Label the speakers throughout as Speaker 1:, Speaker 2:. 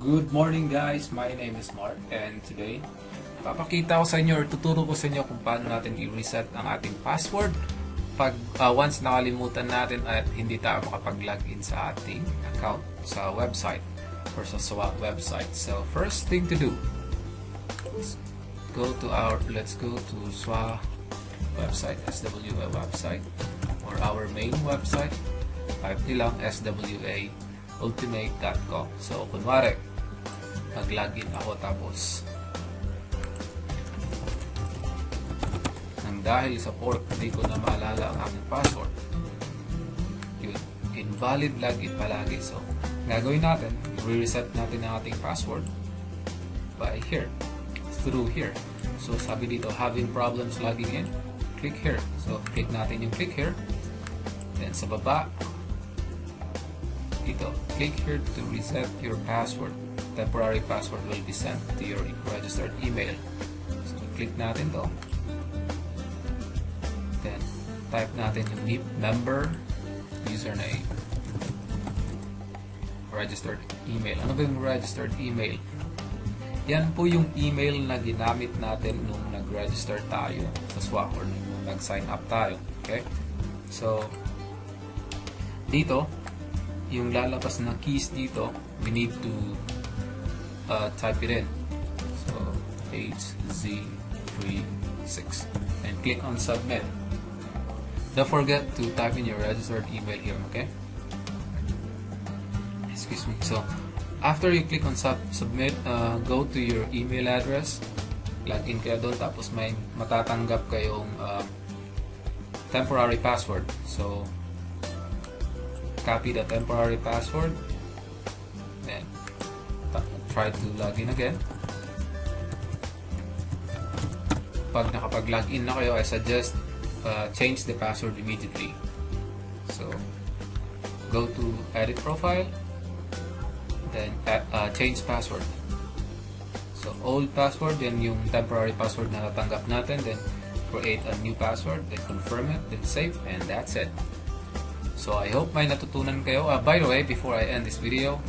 Speaker 1: Good morning guys, my name is Mark and today papakita ko sa inyo or tuturo ko sa inyo kung paano natin i-reset ang ating password pag once nakalimutan natin at hindi tayo makapag-login sa ating account sa website or sa SWA website. So first thing to do, let's go to SWA website, SWA website or our main website. Type nilang SWAultimate.com. So kunwari mag-login ako tapos dahil sa pork hindi ko na maalala ang aking password, yun, invalid login palagi. So gagawin natin, re-reset natin ang ating password by here, through here. So sabi dito, having problems logging in, click here. So click natin yung click here, then sa baba dito, click here to reset your password. Temporary password will be sent to your registered email. So click natin to, then type natin yung member, username, registered email. Ano ba yung registered email? Yan po yung email na ginamit natin nung nag-register tayo sa SWA or nung nag-sign up tayo. Okay? So dito, yung lalabas na keys dito, we need to type it in. So HZ36 and click on submit. Don't forget to type in your registered email here, okay? Excuse me. So after you click on submit, go to your email address, log in kayo doon, tapos may matatanggap kayong temporary password. So copy the temporary password, then try to log in again. Pag nakapag-log in na kayo, I suggest change the password immediately. So go to edit profile, then change password. So old password, then yung temporary password na natanggap natin, then create a new password, then confirm it, then save, and that's it. So I hope may natutunan kayo. By the way, before I end this video,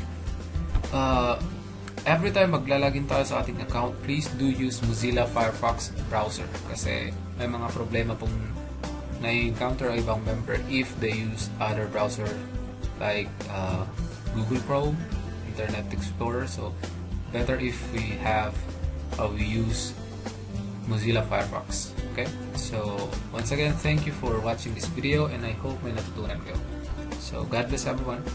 Speaker 1: every time maglalagin tayo sa ating account, please do use Mozilla Firefox browser kasi may mga problema pong na-encounter ang ibang member if they use other browser like Google Chrome, Internet Explorer. So better if we use Mozilla Firefox. Okay, so once again, thank you for watching this video and I hope may natutunan kayo. So God bless everyone.